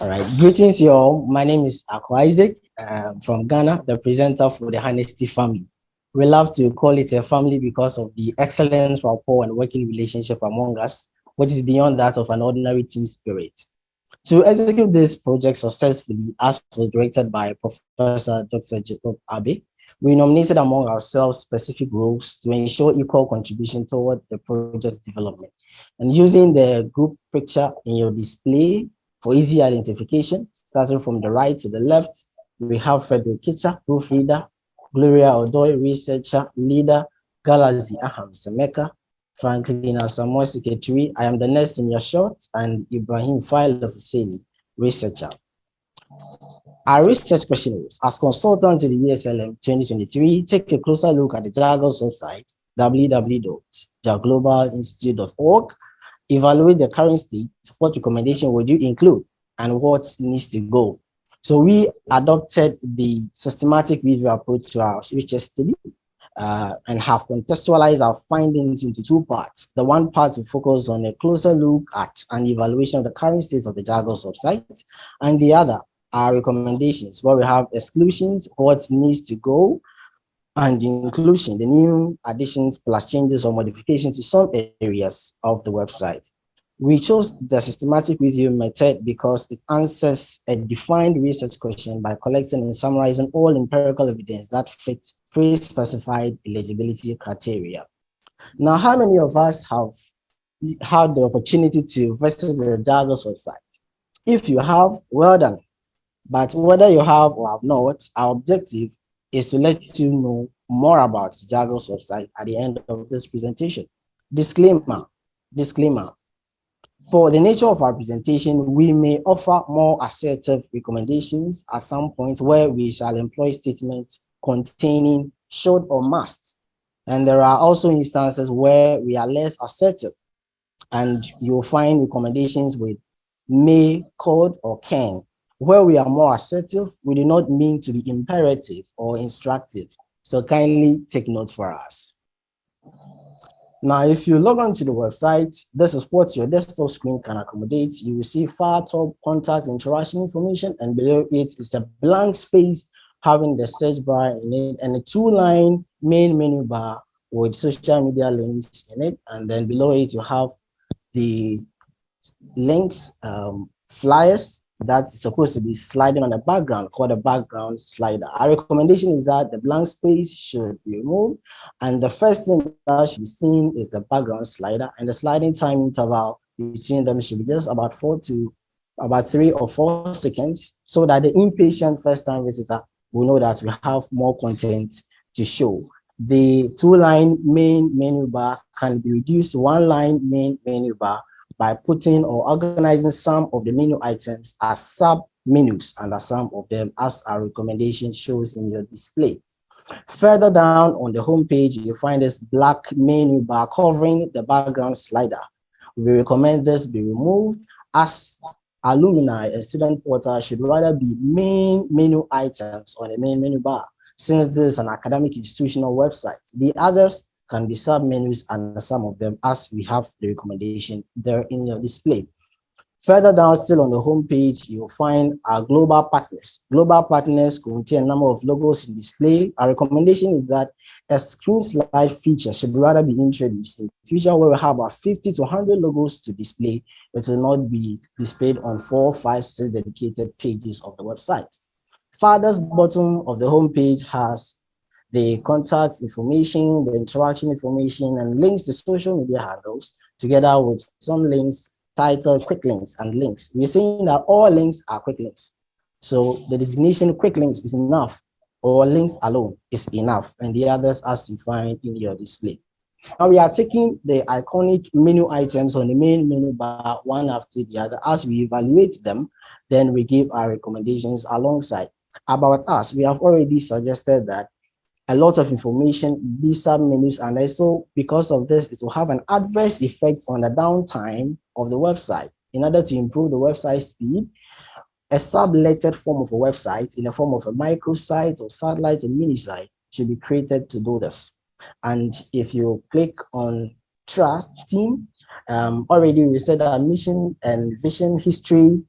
All right, greetings, you all. My name is Akwa Isaac from Ghana, the presenter for the Honesty family. We love to call it a family because of the excellent rapport and working relationship among us, which is beyond that of an ordinary team spirit. To execute this project successfully, as was directed by Professor Dr. Jacob Abe, we nominated among ourselves specific roles to ensure equal contribution toward the project's development. And using the group picture in your display for easy identification, starting from the right to the left, we have Frederick Kitcher, proofreader, Gloria Odoy, researcher, leader, Galazi Aham Semeka, Franklin Asamoah Secretary. I am the next in your short, and Ibrahim File of Husseini, researcher. Our research questionnaires, as consultant to the ESLM 2023, take a closer look at the JAGOS website, www.jaglobalinstitute.org, evaluate the current state, what recommendation would you include, and what needs to go. So we adopted the systematic review approach to our research study and have contextualized our findings into two parts. The one part to focus on a closer look at an evaluation of the current state of the JAGOS website, and the other are recommendations, where we have exclusions, what needs to go, and inclusion, the new additions plus changes or modifications to some areas of the website. We chose the systematic review method because it answers a defined research question by collecting and summarizing all empirical evidence that fits pre-specified eligibility criteria. Now, how many of us have had the opportunity to visit the JAGOS website? If you have, well done. But whether you have or have not, our objective is to let you know more about JAGOS website at the end of this presentation. Disclaimer. For the nature of our presentation, we may offer more assertive recommendations at some point where we shall employ statements containing should or must. And there are also instances where we are less assertive, and you'll find recommendations with may, could, or can. Where we are more assertive, we do not mean to be imperative or instructive. So kindly take note for us. Now, if you log on to the website, this is what your desktop screen can accommodate. You will see far top contact interaction information, and below it is a blank space having the search bar in it and a two-line main menu bar with social media links in it. And then below it, you have the links, flyers that's supposed to be sliding on the background, called a background slider. Our recommendation is that the blank space should be removed, and the first thing that should be seen is the background slider, and the sliding time interval between them should be just about 3 or 4 seconds, so that the impatient first-time visitor will know that we have more content to show. The two-line main menu bar can be reduced to one-line main menu bar by putting or organizing some of the menu items as sub-menus under some of them, as our recommendation shows in your display. Further down on the home page, you'll find this black menu bar covering the background slider. We recommend this be removed, as alumni and student portal should rather be main menu items on the main menu bar, since this is an academic institutional website. The others can be sub-menus and some of them, as we have the recommendation there in your display. Further down, still on the home page, you'll find our global partners. Global partners contain a number of logos in display. Our recommendation is that a screen slide feature should rather be introduced in the future, where we have about 50 to 100 logos to display. It will not be displayed on 4, 5, 6 dedicated pages of the website. Farthest bottom of the home page has the contact information, the interaction information, and links to social media handles, together with some links titled quick links and links. We're saying that all links are quick links. So the designation quick links is enough, or links alone is enough, and the others as you find in your display. Now we are taking the iconic menu items on the main menu bar one after the other. As we evaluate them, then we give our recommendations alongside. About us, we have already suggested that a lot of information, these sub-menus, and also because of this, it will have an adverse effect on the downtime of the website. In order to improve the website speed, a subletted form of a website in the form of a microsite or satellite or mini site should be created to do this. And if you click on Trust Team, already we said that mission and vision history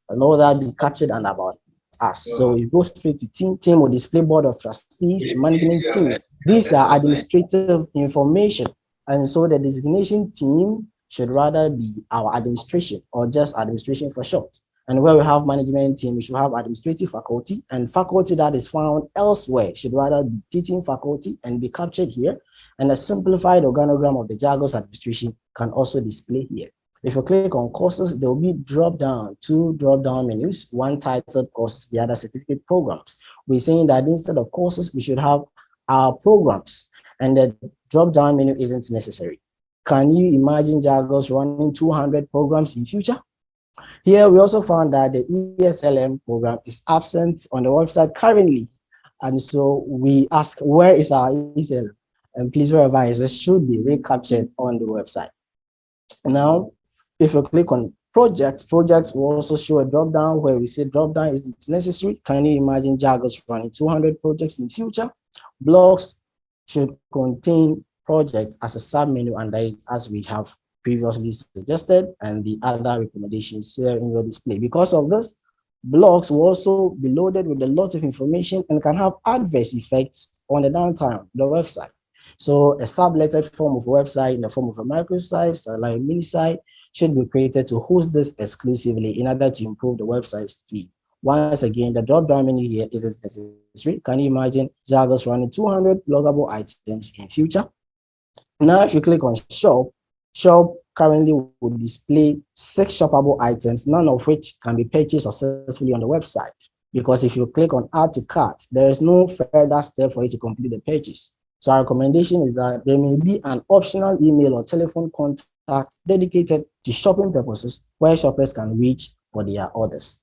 and all that be captured and about us. So we go straight to team. Team will display board of trustees, management team. These are administrative information. And so the designation team should rather be our administration, or just administration for short. And where we have management team, we should have administrative faculty, and faculty that is found elsewhere should rather be teaching faculty and be captured here. And a simplified organogram of the JAGOS administration can also display here. If you click on courses, there will be two drop-down menus, one titled courses, the other certificate programs. We're saying that instead of courses, we should have our programs, and the drop-down menu isn't necessary. Can you imagine JAGOS running 200 programs in future? Here, we also found that the ESLM program is absent on the website currently. And so we ask, where is our ESLM? And please verify, this should be recaptured on the website. Now, if you click on projects will also show a drop down where we say drop down isn't necessary. Can you imagine JAGOS running 200 projects in future? Blogs should contain projects as a sub-menu under it, as we have previously suggested, and the other recommendations here in your display. Because of this, blogs will also be loaded with a lot of information and can have adverse effects on the downtime of the website. So a sublettered form of website in the form of a microsite, like a mini site, should be created to host this exclusively in order to improve the website's speed. Once again, the drop-down menu here is necessary. Can you imagine JAGOS running 200 bloggable items in future? Now, if you click on shop currently will display 6 shoppable items, none of which can be purchased successfully on the website. Because if you click on add to cart, there is no further step for you to complete the purchase. So our recommendation is that there may be an optional email or telephone contact dedicated to shopping purposes where shoppers can reach for their orders.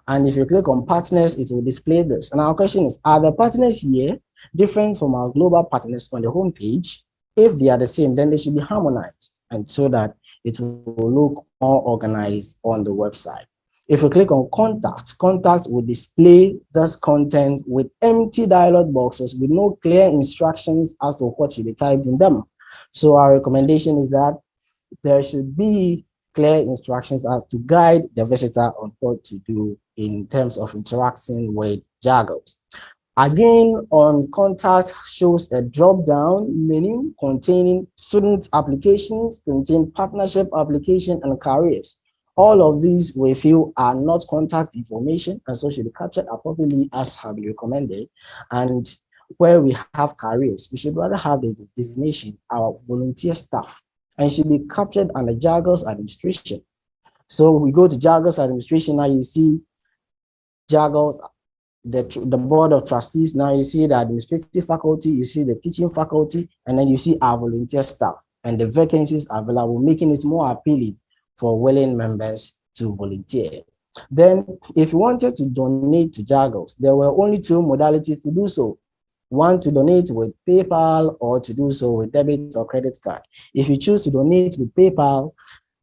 And if you click on partners, it will display this. And our question is, are the partners here different from our global partners on the home page? If they are the same, then they should be harmonized, and so that it will look more organized on the website. If you click on contact will display this content with empty dialog boxes with no clear instructions as to what should be typed in them. So our recommendation is that there should be clear instructions as to guide the visitor on what to do in terms of interacting with JAGOS. Again, on contact shows a drop-down menu containing student applications, contain partnership application, and careers. All of these we feel are not contact information, and so should be captured appropriately as have been recommended. And where we have careers, we should rather have the designation our volunteer staff, and should be captured under JAGOS administration. So we go to JAGOS administration, now you see JAGOS, the board of trustees. Now you see the administrative faculty, you see the teaching faculty, and then you see our volunteer staff, and the vacancies available, making it more appealing for willing members to volunteer. Then if you wanted to donate to JAGOS, there were only 2 modalities to do so. One, to donate with PayPal, or to do so with debit or credit card. If you choose to donate with PayPal,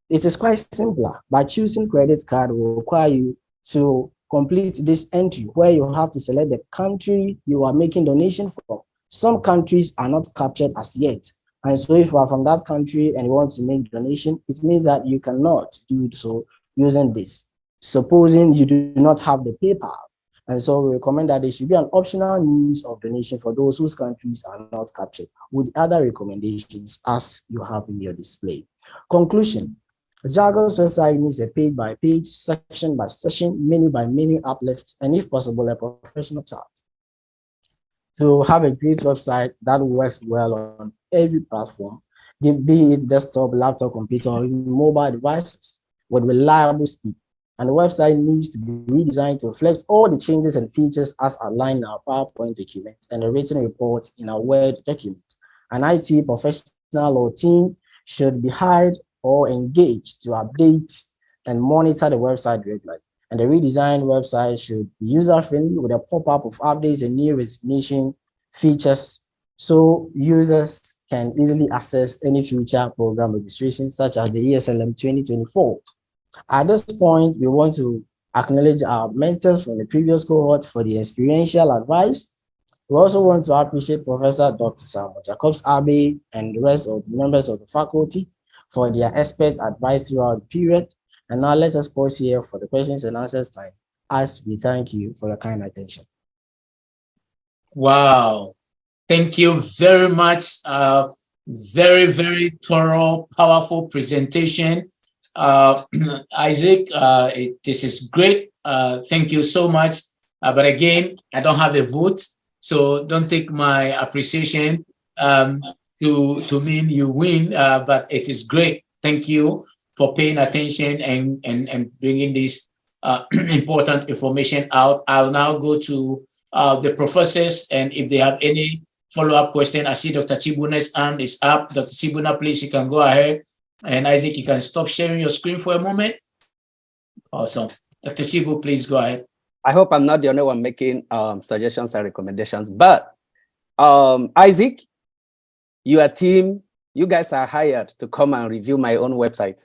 it is quite simpler. By choosing credit card will require you to complete this entry where you have to select the country you are making donation from. Some countries are not captured as yet. And so if you are from that country and you want to make donation, it means that you cannot do so using this. Supposing you do not have the PayPal. And so we recommend that there should be an optional means of donation for those whose countries are not captured, with other recommendations as you have in your display. Conclusion. JAGOS website needs a page-by-page, section-by-section, menu-by-menu uplift, and if possible, a professional chart. To have a great website that works well on every platform, be it desktop, laptop, computer, or even mobile devices, with reliable speed. And the website needs to be redesigned to reflect all the changes and features as outlined in our PowerPoint document and a written report in our Word document. An IT professional or team should be hired or engaged to update and monitor the website regularly. And the redesigned website should be user-friendly with a pop-up of updates and new resignation features, so users can easily access any future program registration, such as the ESLM23. At this point, we want to acknowledge our mentors from the previous cohort for the experiential advice. We also want to appreciate Professor Dr. Samuel Jacobs Abe and the rest of the members of the faculty for their expert advice throughout the period. And now let us pause here for the questions and answers time as we thank you for your kind attention. Wow. Thank you very much. Very, very thorough, powerful presentation. Isaac, this is great. Thank you so much. But again, I don't have a vote, so don't take my appreciation to mean you win, but it is great. Thank you for paying attention and bringing this important information out. I'll now go to the professors, and if they have any follow-up question, I see Dr. Chibuna's hand is up. Dr. Chibuna, please, you can go ahead. And Isaac, you can stop sharing your screen for a moment. Awesome. Dr. Chibu, please go ahead. I hope I'm not the only one making suggestions and recommendations, but Isaac, your team, you guys are hired to come and review my own website.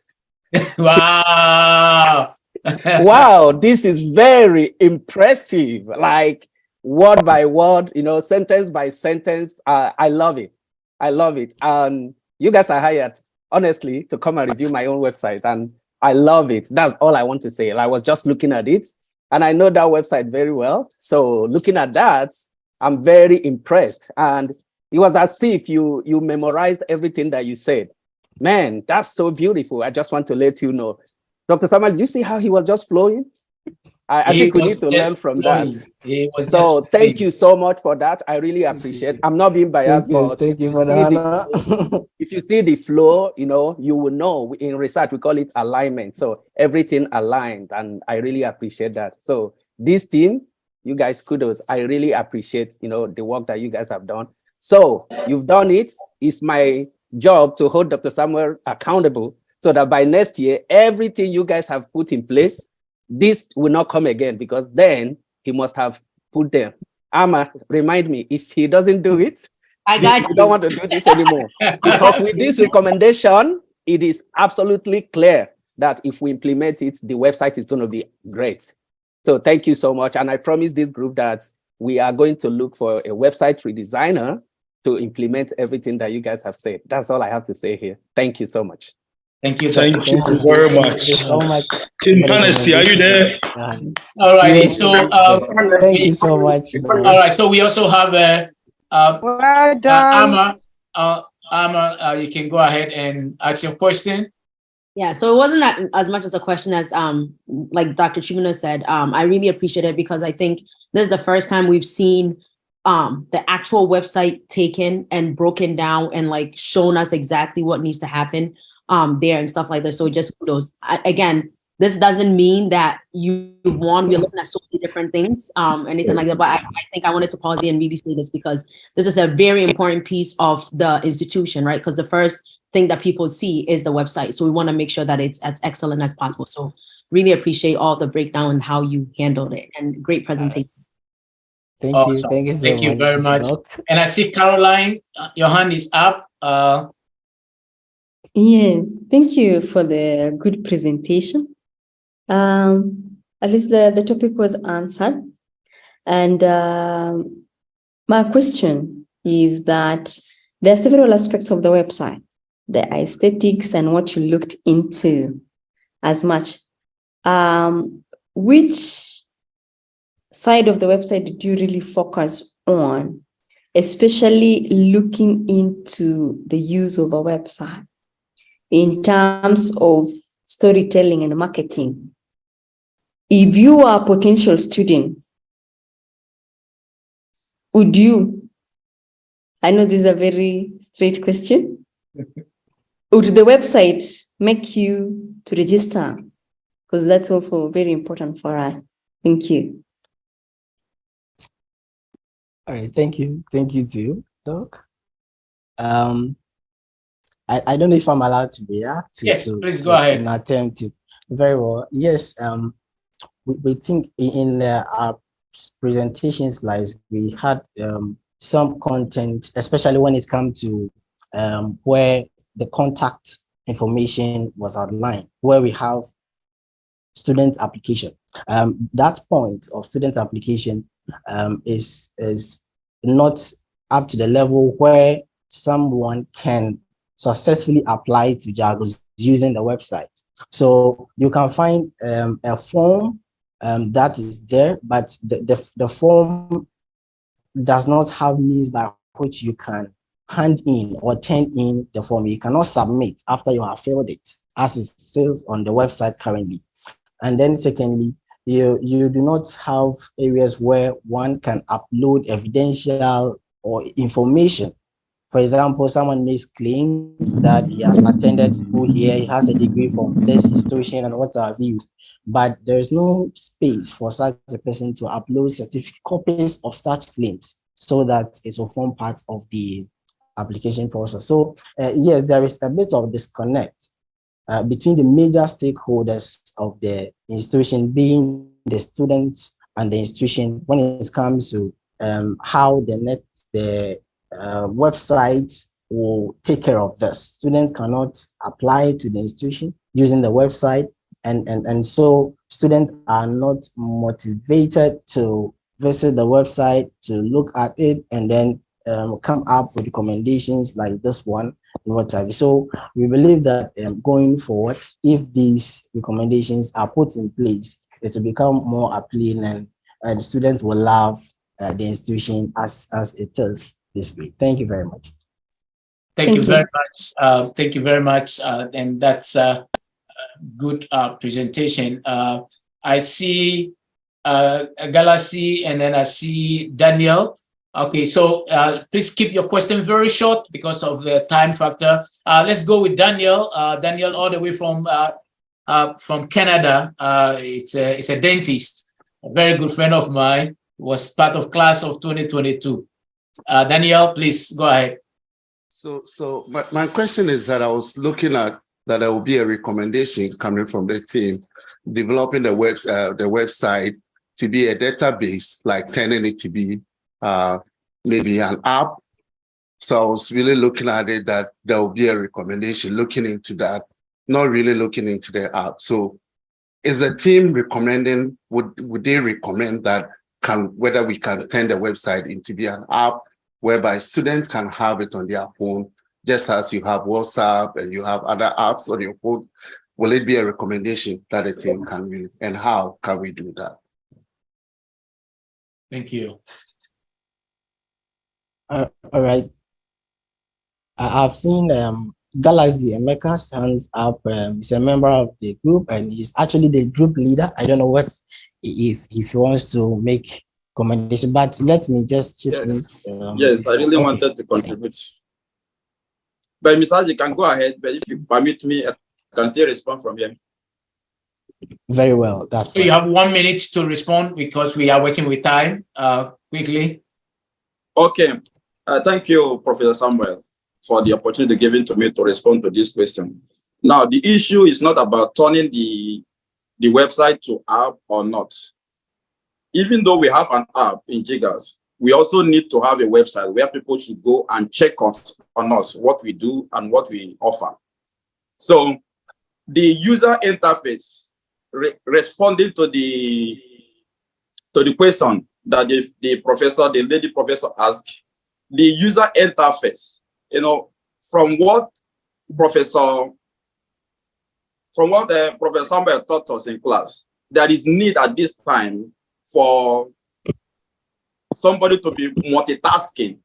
Wow. Wow, this is very impressive. Like word by word, you know, sentence by sentence. I love it. I love it. And you guys are hired, honestly, to come and review my own website. And I love it. That's all I want to say. I was just looking at it and I know that website very well. So looking at that, I'm very impressed. And it was as if you memorized everything that you said. Man, that's so beautiful. I just want to let you know. Dr. Samuel, you see how he was just flowing? I think we need to learn from that. So thank you so much for that. I really appreciate it. I'm not being biased, but thank you for that. If you see the flow, you know, you will know. In research, we call it alignment. So everything aligned, and I really appreciate that. So this team, you guys, kudos. I really appreciate, you know, the work that you guys have done. So you've done it. It's my job to hold Dr. Samuel accountable so that by next year, everything you guys have put in place, this will not come again, because then he must have put them. Amma, remind me, if he doesn't do it, we don't want to do this anymore. Because with this recommendation, it is absolutely clear that if we implement it, the website is going to be great. So thank you so much. And I promise this group that we are going to look for a website redesigner to implement everything that you guys have said. That's all I have to say here. Thank you so much. Thank you. Thank you very much. Thank you so much. Team Honesty, are you there? All right. Yes, so thank you so much. All right. So we also have well done. Amma, you can go ahead and ask your question. Yeah, so it wasn't as much as a question as like Dr. Chibuna said. I really appreciate it because I think this is the first time we've seen the actual website taken and broken down and like shown us exactly what needs to happen there and stuff like that. So just kudos. Again, this doesn't mean that you won. We're looking at so many different things, anything like that. But I think I wanted to pause here and really say this because this is a very important piece of the institution, right? Because the first thing that people see is the website. So we want to make sure that it's as excellent as possible. So really appreciate all the breakdown and how you handled it, and great presentation. Thank Awesome. you. Thank you so Thank you much, very much. Doc. And I see Caroline, your hand is up. Yes, thank you for the good presentation. At least the topic was answered. And my question is that there are several aspects of the website, the aesthetics and what you looked into as much. Which side of the website did you really focus on, especially looking into the use of a website in terms of storytelling and marketing? If you are a potential student, would you, I know this is a very straight question, would the website make you to register? Because that's also very important for us. Thank you. All right, thank you. Thank you too, Doc. I don't know if I'm allowed to react Yes, to please go ahead. an attempt to. Very well. Yes, we think in our presentation slides, we had some content, especially when it comes to where the contact information was outlined, where we have student application. That point of student application is not up to the level where someone can successfully apply to JAGO's using the website. So you can find a form that is there, but the form does not have means by which you can hand in or turn in the form. You cannot submit after you have filled it, as is still on the website currently. And then secondly, you do not have areas where one can upload evidential or information. For example, someone makes claims that he has attended school here, he has a degree from this institution and what have you, but there's no space for such a person to upload certificate copies of such claims so that it will form part of the application process. So yes, there is a bit of disconnect between the major stakeholders of the institution, being the students and the institution, when it comes to how the website will take care of this. Students cannot apply to the institution using the website, and so students are not motivated to visit the website to look at it and then come up with recommendations like this one and what have you. So we believe that going forward, if these recommendations are put in place, it will become more appealing, and students will love the institution as it is this way. Thank you very much. Thank you very much. Thank you very much. And that's a good presentation. I see Galaxy, and then I see Daniel. Okay, so please keep your question very short because of the time factor. Let's go with Daniel. Daniel, all the way from Canada. It's a dentist, a very good friend of mine. Was part of class of 2022. Daniel, please go ahead. So my question is that I was looking at that there will be a recommendation coming from the team developing the website to be a database, like turning it to be maybe an app. So I was really looking at it that there will be a recommendation looking into that, not really looking into the app. So is the team recommending, would they recommend that whether we can turn the website into be an app whereby students can have it on their phone, just as you have WhatsApp and you have other apps on your phone? Will it be a recommendation that the team can read, and how can we do that? Thank you. All right. I've seen Galaxy Emeka stands up. He's a member of the group, and he's actually the group leader. I don't know if he wants to make commendation, but let me just chip in. Yes, I really wanted to contribute. But Mr. you can go ahead, but if you permit me, I can still respond from here. Very well, that's so you have 1 minute to respond because we are working with time. Quickly. Okay. Thank you, Professor Samuel, for the opportunity given to me to respond to this question. Now, the issue is not about turning the website to app or not. Even though we have an app in Gigas, we also need to have a website where people should go and check on us, what we do and what we offer. So the user interface responding to the question that the lady professor asked, the user interface, from what Professor Samuel taught us in class, there is need at this time for somebody to be multitasking.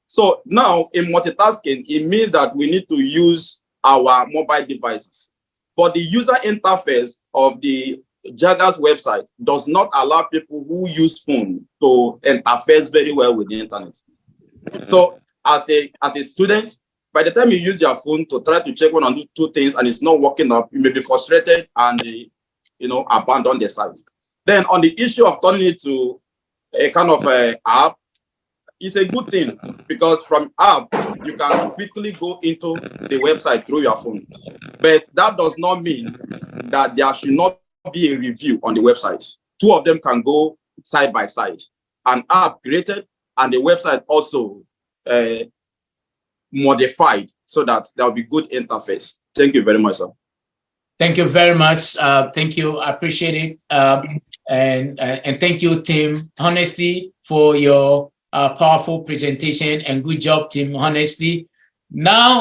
So now in multitasking, it means that we need to use our mobile devices. But the user interface of the Jaga's website does not allow people who use phone to interface very well with the internet. So as a student, by the time you use your phone to try to check one or two things and it's not working up, you may be frustrated and abandon the site. Then on the issue of turning it to a kind of app, it's a good thing because from app, you can quickly go into the website through your phone. But that does not mean that there should not be a review on the website. Two of them can go side by side. An app created and the website also modified so that there will be good interface. Thank you very much, sir. Thank you very much. Thank you. I appreciate it. And thank you, Team Honesty, for your powerful presentation, and good job, Team Honesty. Now